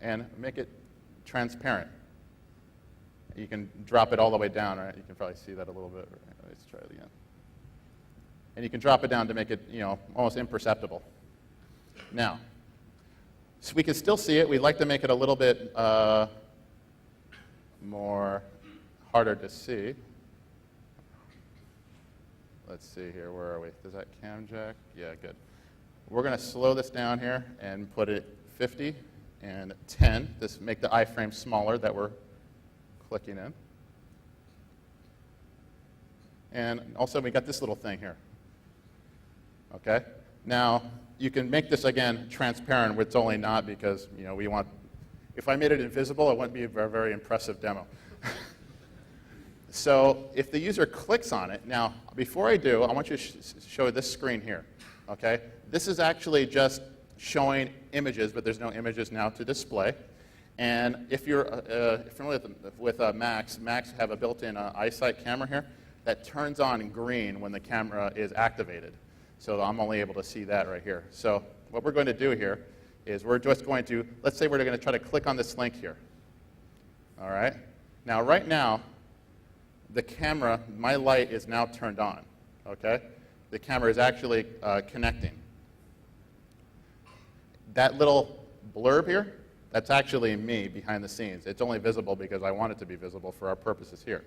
and make it transparent. You can drop it all the way down, right? You can probably see that a little bit. Let's try it again. And you can drop it down to make it, almost imperceptible. Now, so we can still see it. We'd like to make it a little bit more harder to see. Let's see here. Where are we? Does that cam jack? Yeah, good. We're going to slow this down here and put it 50 and 10. This make the iframe smaller that we're clicking in. And also, we got this little thing here. Okay? Now, you can make this, again, transparent, which it's only not because, we want, if I made it invisible, it wouldn't be a very, very impressive demo. So if the user clicks on it, now, before I do, I want you to show this screen here. Okay? This is actually just showing images, but there's no images now to display. And if you're familiar with Macs have a built-in eyesight camera here that turns on green when the camera is activated. So I'm only able to see that right here. So what we're going to do here is we're just going to, let's say we're going to try to click on this link here. All right? Now, right now, the camera, my light is now turned on. Okay? The camera is actually connecting. That little blurb here, that's actually me behind the scenes. It's only visible because I want it to be visible for our purposes here.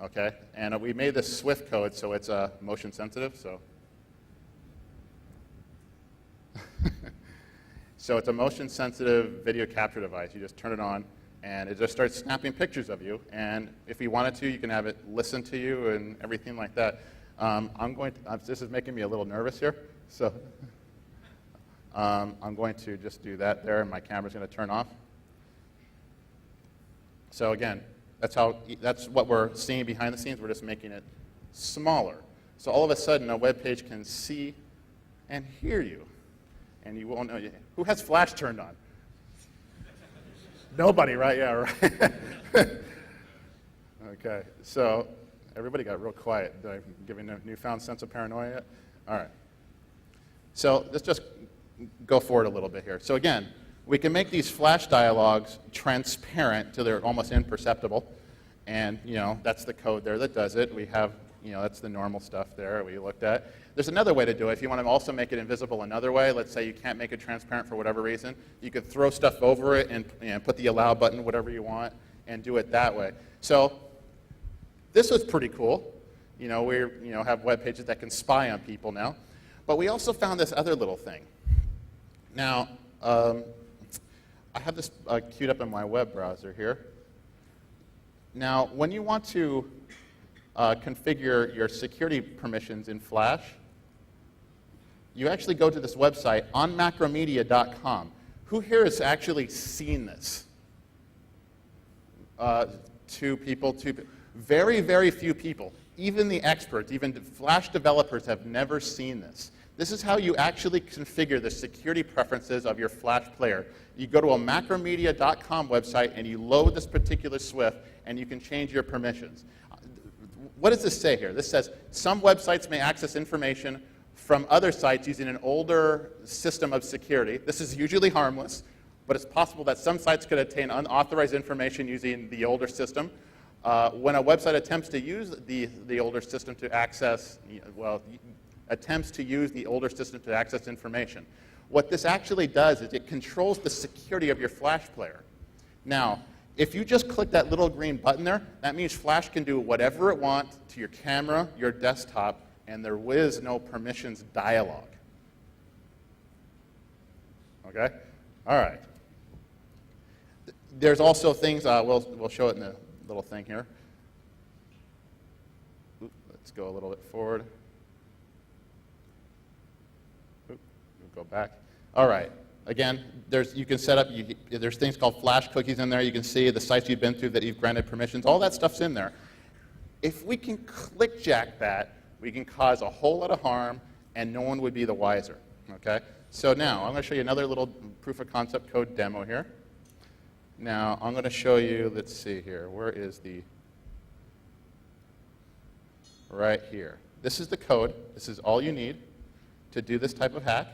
Okay, and we made this Swift code so it's motion sensitive. So it's a motion sensitive video capture device. You just turn it on, and it just starts snapping pictures of you. And if you wanted to, you can have it listen to you and everything like that. This is making me a little nervous here, so I'm going to just do that there, and my camera's going to turn off. So again, that's what we're seeing behind the scenes. We're just making it smaller. So all of a sudden, a web page can see and hear you, and you won't know. Who has Flash turned on? Nobody, right? Yeah, right. Okay, so everybody got real quiet. Did I give you a newfound sense of paranoia yet? All right. So let's just go forward a little bit here. So again, we can make these Flash dialogues transparent till they're almost imperceptible. And, that's the code there that does it. We have, that's the normal stuff there we looked at. There's another way to do it. If you want to also make it invisible another way, let's say you can't make it transparent for whatever reason, you could throw stuff over it and put the allow button, whatever you want, and do it that way. So this was pretty cool. We have web pages that can spy on people now. But we also found this other little thing. Now, I have this queued up in my web browser here. Now, when you want to configure your security permissions in Flash, you actually go to this website, onmacromedia.com. Who here has actually seen this? Two people. Very, very few people. Even the experts, even Flash developers have never seen this. This is how you actually configure the security preferences of your Flash player. You go to a macromedia.com website and you load this particular Swift and you can change your permissions. What does this say here? This says some websites may access information from other sites using an older system of security. This is usually harmless, but it's possible that some sites could obtain unauthorized information using the older system. When a website attempts to use the older system to access, attempts to use the older system to access information. What this actually does is it controls the security of your Flash player. Now, if you just click that little green button there, that means Flash can do whatever it wants to your camera, your desktop, and there is no permissions dialog. Okay? All right. There's also things, we'll show it in the little thing here. Let's go a little bit forward. We'll go back. All right. Again, you can set up, there's things called Flash cookies in there. You can see the sites you've been through that you've granted permissions. All that stuff's in there. If we can clickjack that, we can cause a whole lot of harm, and no one would be the wiser. Okay? So now, I'm going to show you another little proof of concept code demo here. Now, I'm going to show you, let's see here, where is the, right here. This is the code. This is all you need to do this type of hack.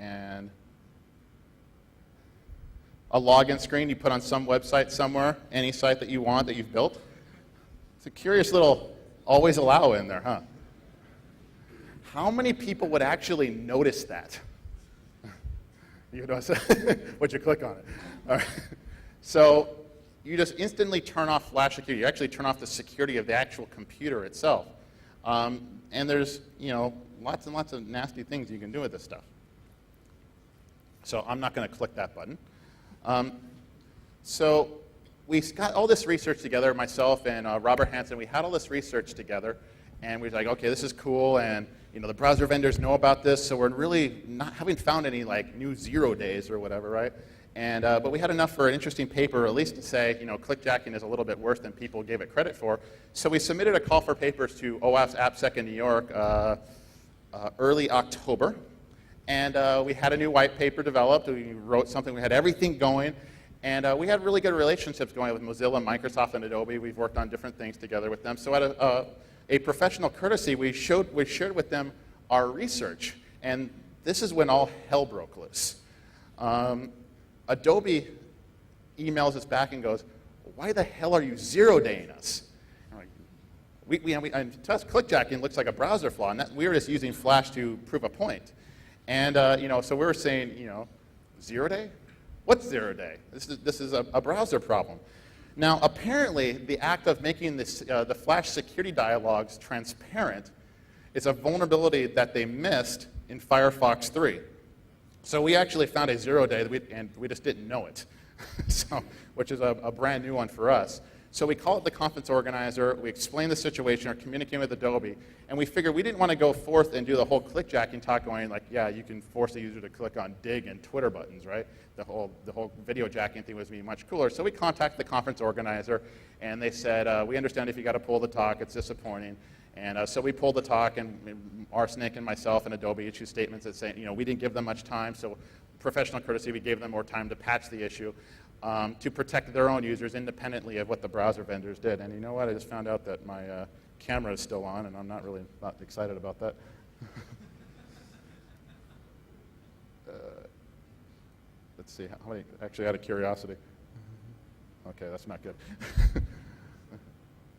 and a login screen you put on some website somewhere, any site that you want that you've built. It's a curious little always allow in there, huh? How many people would actually notice that? You notice it? Would you click on it? All right. So you just instantly turn off flash security. You actually turn off the security of the actual computer itself. And there's, lots and lots of nasty things you can do with this stuff. So I'm not going to click that button. So we got all this research together, myself and Robert Hansen. We had all this research together, and we were like, okay, this is cool, and the browser vendors know about this, so we're really not haven't found any new 0 days or whatever, right? And but we had enough for an interesting paper, at least to say, clickjacking is a little bit worse than people gave it credit for. So we submitted a call for papers to OWASP AppSec in New York early October. And we had a new white paper developed. We wrote something. We had everything going. And we had really good relationships going with Mozilla, Microsoft, and Adobe. We've worked on different things together with them. So at a professional courtesy, we shared with them our research. And this is when all hell broke loose. Adobe emails us back and goes, why the hell are you 0-daying us? And to us, clickjacking looks like a browser flaw, and we were just using Flash to prove a point. And so we were saying, 0 day? What's 0 day? This is a browser problem. Now, apparently, the act of making the Flash security dialogues transparent is a vulnerability that they missed in Firefox 3. So we actually found a 0 day, and we just didn't know it, which is a brand new one for us. So we called the conference organizer, we explained the situation, or communicating with Adobe, and we figured we didn't want to go forth and do the whole clickjacking talk going like, yeah, you can force the user to click on dig and Twitter buttons, right? The whole video jacking thing was being much cooler. So we contacted the conference organizer, and they said, we understand if you got to pull the talk, it's disappointing. And so we pulled the talk, and Arsenic and myself and Adobe issued statements that say, we didn't give them much time, so professional courtesy, we gave them more time to patch the issue to protect their own users independently of what the browser vendors did. And you know what? I just found out that my camera is still on, and I'm not excited about that. Let's see, how many, actually out of curiosity. Okay, that's not good.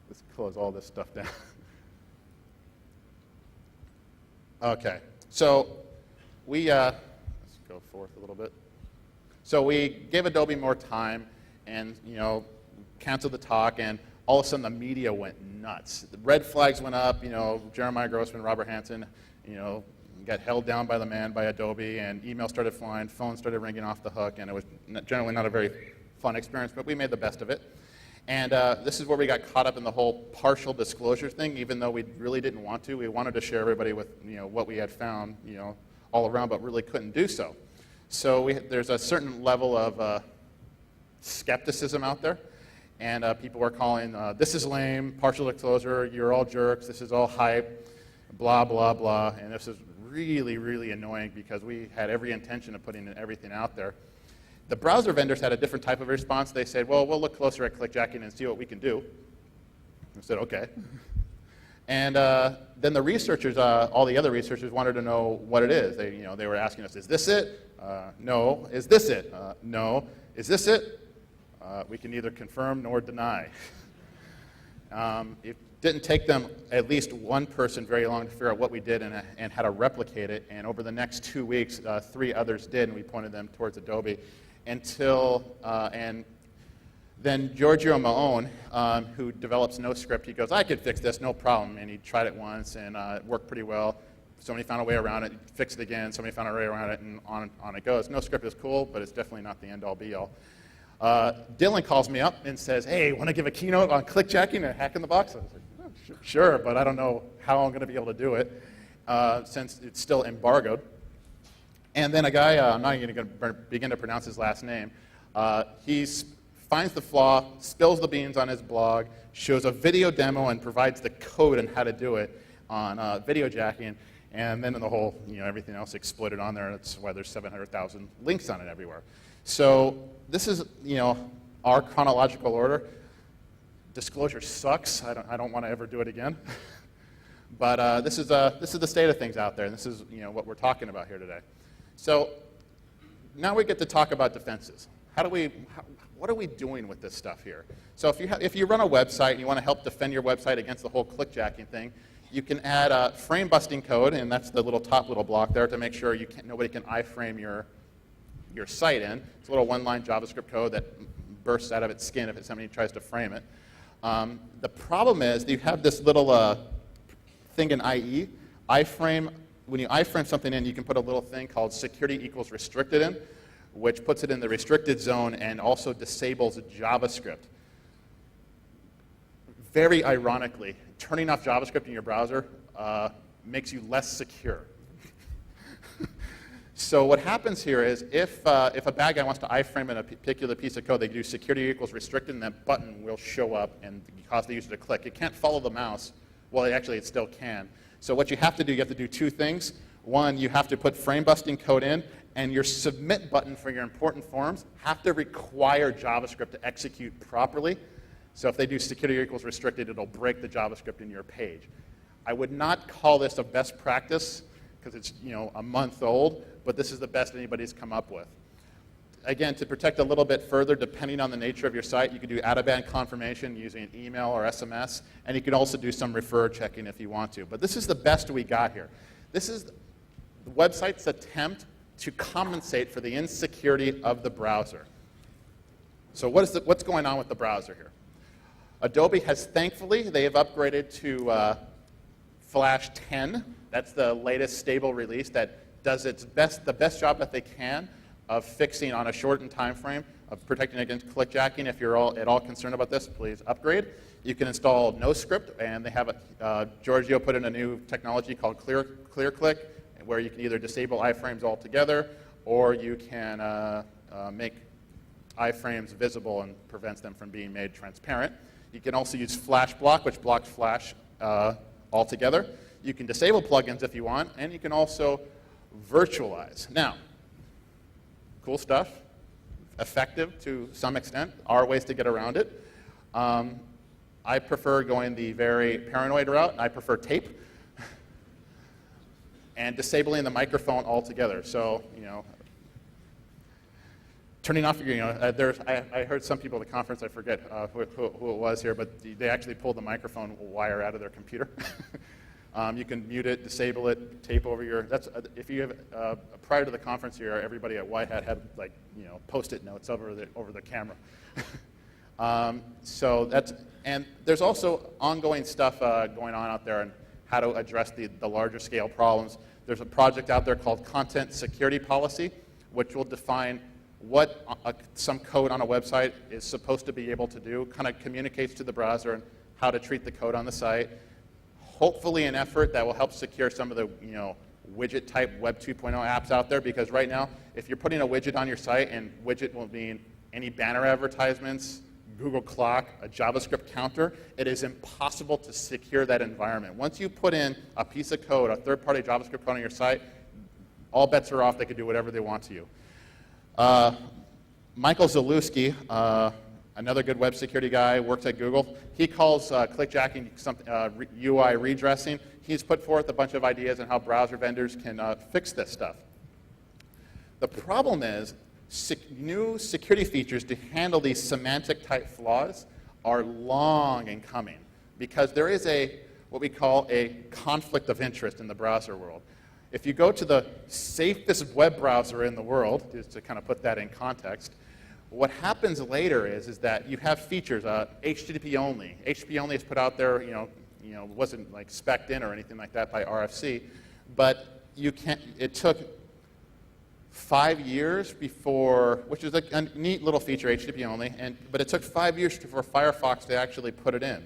Let's close all this stuff down. Okay, so let's go forth a little bit. So we gave Adobe more time and, canceled the talk, and all of a sudden the media went nuts. The red flags went up, Jeremiah Grossman, Robert Hansen, got held down by the man, by Adobe, and emails started flying, phones started ringing off the hook, and it was generally not a very fun experience, but we made the best of it. And this is where we got caught up in the whole partial disclosure thing, even though we really didn't want to. We wanted to share everybody with what we had found all around, but really couldn't do so. So there's a certain level of skepticism out there, and people were calling, this is lame, partial disclosure, you're all jerks, this is all hype, blah, blah, blah. And this is really, really annoying because we had every intention of putting everything out there. The browser vendors had a different type of response. They said, well, we'll look closer at clickjacking and see what we can do. I said, okay. And then the researchers, all the other researchers wanted to know what it is. They were asking us, is this it? No. Is this it? No. Is this it? We can neither confirm nor deny. It didn't take them at least one person very long to figure out what we did and how to replicate it. And over the next 2 weeks, 3 others did, and we pointed them towards Adobe. And then Giorgio Maone, who develops NoScript, he goes, I could fix this, no problem. And he tried it once, and it worked pretty well. Somebody found a way around it, fixed it again, somebody found a way around it, and on it goes. NoScript is cool, but it's definitely not the end-all, be-all. Dylan calls me up and says, hey, want to give a keynote on clickjacking and hacking the box? I was like, oh, sure, but I don't know how I'm going to be able to do it since it's still embargoed. And then a guy, I'm not even going to begin to pronounce his last name, he finds the flaw, spills the beans on his blog, shows a video demo, and provides the code on how to do it on video jacking. And then the whole, everything else exploded on there. That's why there's 700,000 links on it everywhere. So this is, our chronological order. Disclosure sucks. I don't want to ever do it again. But this is the state of things out there, and this is what we're talking about here today. So now we get to talk about defenses. What are we doing with this stuff here? So if you run a website and you want to help defend your website against the whole clickjacking thing, you can add frame busting code, and that's the top little block there to make sure nobody can iframe your site in. It's a little one-line JavaScript code that bursts out of its skin if somebody tries to frame it. The problem is that you have this little thing in IE. When you iframe something in, you can put a little thing called security equals restricted in, which puts it in the restricted zone and also disables JavaScript. Very ironically, turning off JavaScript in your browser makes you less secure. So what happens here is if a bad guy wants to iframe in a particular piece of code, they do security equals restricted, and that button will show up and cause the user to click. It can't follow the mouse. Well, actually, it still can. So what you have to do, you have to do two things. One, you have to put frame busting code in, and your submit button for your important forms have to require JavaScript to execute properly. So if they do security equals restricted, it'll break the JavaScript in your page. I would not call this a best practice because it's a month old, but this is the best anybody's come up with. Again, to protect a little bit further, depending on the nature of your site, you can do out-of-band confirmation using email or SMS, and you can also do some refer checking if you want to. But this is the best we got here. This is the website's attempt to compensate for the insecurity of the browser. So what's going on with the browser here? Adobe has, thankfully, they have upgraded to Flash 10. That's the latest stable release that does the best job that they can of fixing on a shortened time frame of protecting against clickjacking. If you're at all concerned about this, please upgrade. You can install NoScript, and they have Giorgio put in a new technology called ClearClick, where you can either disable iframes altogether, or you can make iframes visible and prevents them from being made transparent. You can also use Flash Block, which blocks Flash altogether. You can disable plugins if you want, and you can also virtualize. Now, cool stuff, effective to some extent. Are ways to get around it. I prefer going the very paranoid route. I prefer tape and disabling the microphone altogether. So, turning off your, I heard some people at the conference, I forget who it was here, but they actually pulled the microphone wire out of their computer. You can mute it, disable it, tape over your. If you have prior to the conference here, everybody at White Hat had Post-it notes over the camera. And there's also ongoing stuff going on out there on how to address the larger scale problems. There's a project out there called Content Security Policy, which will define what some code on a website is supposed to be able to do, kind of communicates to the browser and how to treat the code on the site. Hopefully an effort that will help secure some of the widget type Web 2.0 apps out there, because right now, if you're putting a widget on your site, and widget will mean any banner advertisements, Google Clock, a JavaScript counter, it is impossible to secure that environment. Once you put in a piece of code, a third-party JavaScript code on your site, all bets are off. They can do whatever they want to you. Michael Zalewski, another good web security guy, works at Google. He calls clickjacking UI redressing. He's put forth a bunch of ideas on how browser vendors can fix this stuff. The problem is new security features to handle these semantic type flaws are long in coming, because there is what we call a conflict of interest in the browser world. If you go to the safest web browser in the world, just to kind of put that in context, what happens later is that you have features, HTTP only. HTTP only is put out there, wasn't like spec'd in or anything like that by RFC, but it took 5 years before, which is a neat little feature, HTTP only, but it took 5 years for Firefox to actually put it in.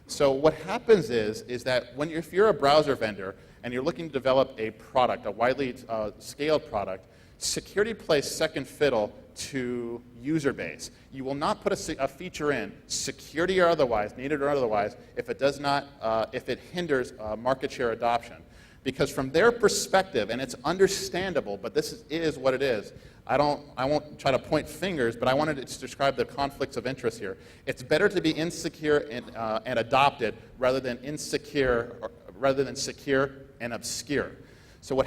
So what happens is that if you're a browser vendor and you're looking to develop a product, a widely scaled product, security plays second fiddle to user base. You will not put a feature in, security or otherwise, needed or otherwise, if it hinders market share adoption. Because from their perspective, and it's understandable, but this is what it is. I won't try to point fingers, but I wanted to describe the conflicts of interest here. It's better to be insecure and adopted rather than secure and obscure. So what